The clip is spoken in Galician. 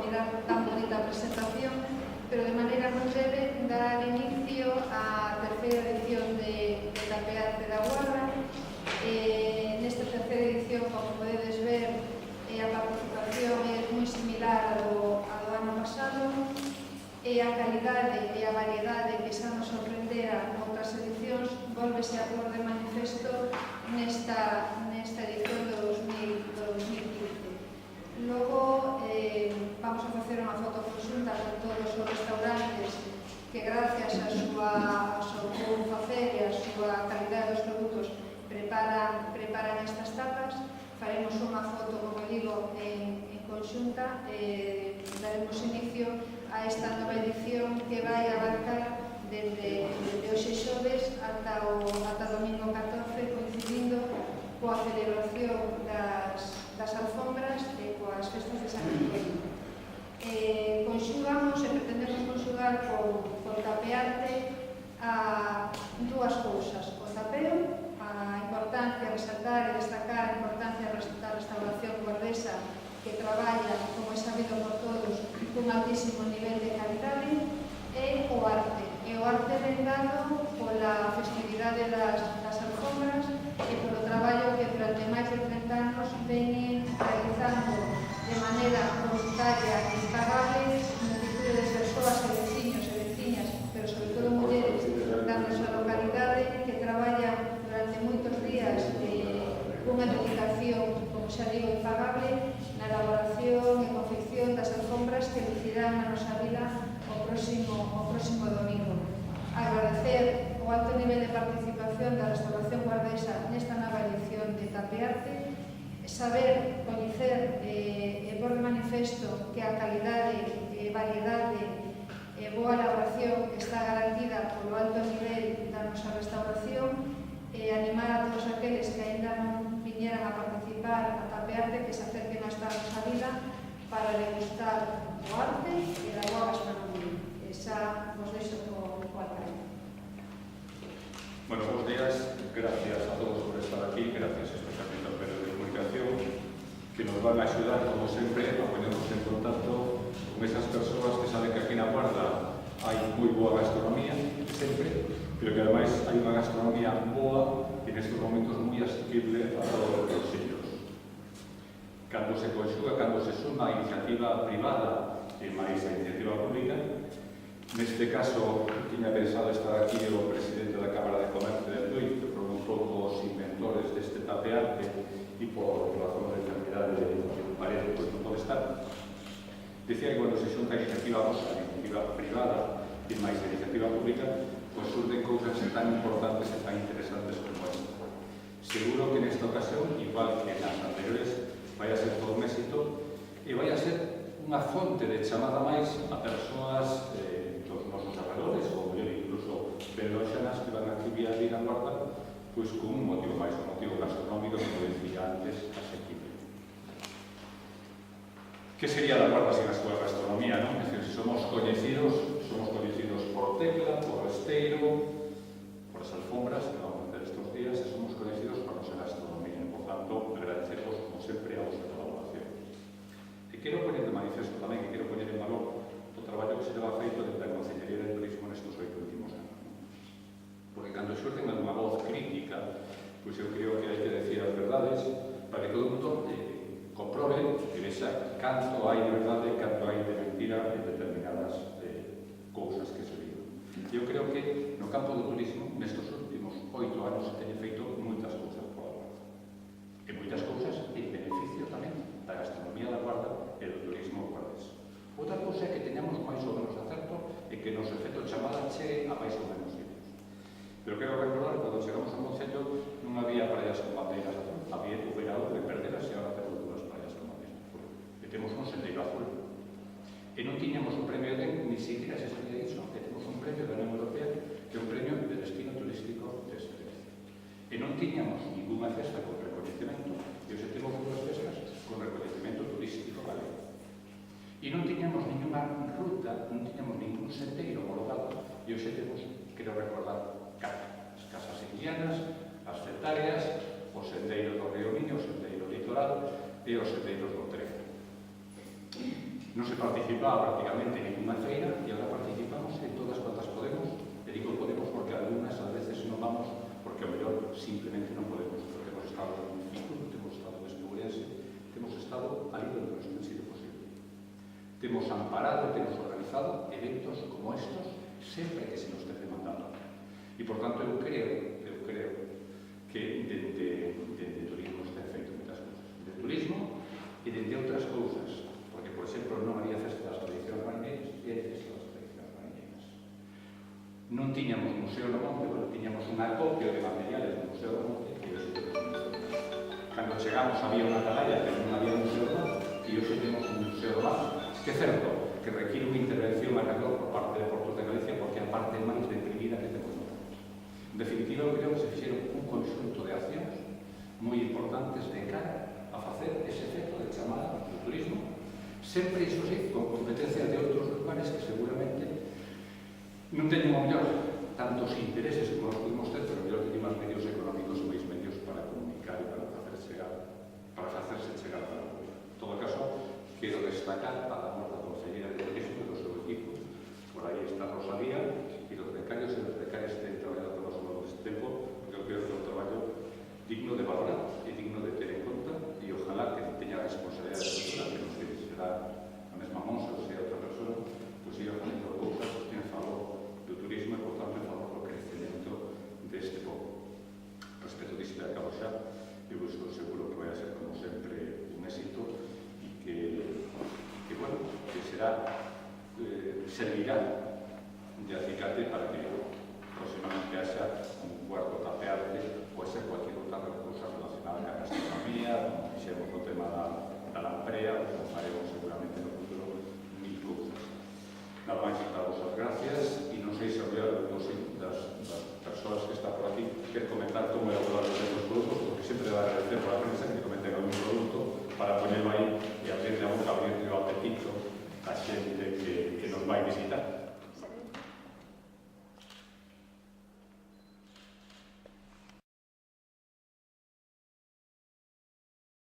mirar tan bonita presentación, pero de maneira moi breve dar inicio á terceira edición de Tapearte da Guarda. Nesta terceira edición, como podedes ver, a participación é moi similar ao do ano pasado, e a calidade e a variedade que xa nos sorprendera noutras edicións volvese a pôr de manifesto nesta edición do 2015. Logo, vamos a facer unha foto conxunta con todos os restaurantes que gracias ao seu bon facer e a súa calidade dos produtos preparan estas tapas. Faremos unha foto, como digo, en conxunta, daremos inicio a esta nova edición que vai abarcar desde hoxe xoves ata domingo 14, coincidindo coa celebración das alfombras e coas festas de San Miguel. Conxugamos e pretendemos conxugar con Tapearte a dúas cousas: o tapeo, a importancia, resaltar e destacar a importancia da restauración guardesa, que traballa, como é sabido por todos, cun altísimo nivel de calidade, e o arte vendado pola festividade das alfombras e polo traballo que durante máis de 30 anos veñen realizando de maneira voluntaria e impagable multitude de persoas e veciños e veciñas, pero sobre todo mulleres da nosa localidade, que traballan durante moitos días cunha dedicación, como xa digo, impagable na elaboración e confección das alfombras que lucirán a nosa vila o próximo domingo. Agradecer o alto nivel de participación da restauración guardesa nesta nova edición de Tapearte, saber, coñecer e pôr de manifesto que a calidade, variedade e boa elaboración está garantida polo alto nivel da nosa restauración, e animar a todos aqueles que ainda non viñeran a participar a Tapearte que se acerquen a esta nosa vila para degustar o arte e a boa gastronomía. Xa vos deixo co alcalde. Bueno, buenos días. Gracias a todos por estar aquí. Gracias especialmente al medio de comunicación que nos van a ayudar, como siempre, a ponernos en contacto con esas personas que saben que aquí na Guarda hai moi boa gastronomía, sempre, pero que ademais hai unha gastronomía boa e nestes momentos moi asequible a todos os bolsillos. Cando se conxuga, cando se suma a iniciativa privada e máis a iniciativa pública, neste caso, tiña pensado estar aquí o presidente da Cámara de Comercio de Tui, que foron un pouco os inventores deste Tapearte e por razón de enfermidade de parece, pois non pode estar. Decía que cando se xunta a iniciativa rosa, a iniciativa privada e máis a iniciativa pública, pois surden cousas tan importantes e tan interesantes como esta. Seguro que nesta ocasión, igual que nas anteriores, vai a ser todo un éxito e vai a ser unha fonte de chamada máis a persoas dos nosos arredores, ou mellor incluso belóxanas que van a actividade na Guarda, pois con un motivo máis, un motivo gastronómico, como decía antes, asequible. Que sería da Guarda sin a súa gastronomía, non? É dicir, somos coñecidos por Tecla, por Esteiro, por as alfombras que vamos a hacer estes días, e somos coñecidos por nosa gastronomía. Por tanto, agradecemos, como sempre, a vosa colaboración. E quero poñer de manifesto tamén, que quero poñer en valor o traballo que se leva feito desde a Consellería de Turismo nestes 8 últimos anos. Porque cando xurden algunha voz crítica, pois eu creo que hai que decir as verdades para que todo o mundo comprobe e vexa canto hai de verdade e canto hai de mentira en determinadas cousas que se digan. Eu creo que no campo do turismo, nestes últimos 8 anos, se teñen feito moitas cousas por Guarda. E moitas cousas en beneficio tamén da gastronomía da Guarda e do turismo guardés. Outra cousa é que teñamos máis ou menos acerto e que nos efecto chamada chegue a máis ou menos sitios. Pero quero recordar que cando chegamos ao Concello non había praias con bandeiras azul, había o verado de perderas e agora temos dúas praias con bandeiras azul. E temos un sendeiro azul. E non tiñamos un premio de ni siquiera se sabía iso, que temos un premio da Unión Europea que é un premio de destino turístico de excelencia. E non tiñamos ninguna festa con recoñecemento, e hoxe temos dúas festas con recoñecemento turístico galego. E non tiñamos ninguna ruta, non tiñamos ningún sendeiro homologado, e hoxe temos, quero recordar, as casas indianas, as fetarias, o sendeiro do Río Miño, o sendeiro litoral e os sendeiros do Trego. Non se participaba prácticamente en ninguna feira e agora participamos en todas cuantas podemos. E digo podemos porque algunas a veces non vamos porque ao mellor simplemente non podemos, porque hemos estado en Fitur, temos estado en Espourense, temos estado ali donde nos ten sido posible. Temos amparado, temos organizado eventos como estos sempre que se nos ten demandado. E, por tanto, eu creo que dende turismo se ten feito moitas cousas. De turismo e dende outras cousas. Porque, por exemplo, non había festa das tradicións mariñeiras e hai festa das tradicións mariñeiras. Non tiñamos Museo do Monte, pero tiñamos un acopio de materiales do Museo do Monte que hoxe temos. Cando chegamos había unha atalaya, pero non había Museo do Monte, e hoxe temos un Museo do Mar. Que é certo que requiere unha intervención a cargo por parte de Portos de Galicia porque é a parte máis deprimida que temos nosotros. En definitiva, eu creo que se fixeron un conxunto de accións moi importantes de cara a facer ese efecto de chamada do turismo, sempre, iso sí, con competencia de outros lugares que seguramente non teñen o mellor tantos intereses como os pudimos ter, pero mellor teñen máis medios económicos e máis medios para comunicar e para facerse chegar para o público. En todo caso, quero destacar a labor da Conselleira de Turismo e do seu equipo. Por aí está Rosalía e os becarios que han traballado con nos ao longo deste tempo, porque eu creo que é un traballo digno de valorar e digno de ter en conta e ojalá que teña a responsabilidade de cultura, que non sei se será a mesma Monsa ou se é outra persona, pois siga facendo cousas en favor do turismo e, por tanto, en favor do crecemento deste povo. Respecto disto de acabo xa, eu estou seguro que vai a ser, como sempre, un éxito que bueno, que servirá de acicate para que próximamente haxa un cuarto tapearte ou ser cualquier outra cousa relacionada con a gastronomía, como fixemos o tema da lamprea, como faremos seguramente no futuro mil cousas. Nada máis, daros as gracias e non sei se había das persoas que está por aquí quer comentar como é o valor dos produtos, porque sempre vai agradecer por a prensa que comenten algún produto para poñelo aí e abrirle a boca, abrirle o apetito a xente que nos vai visitar.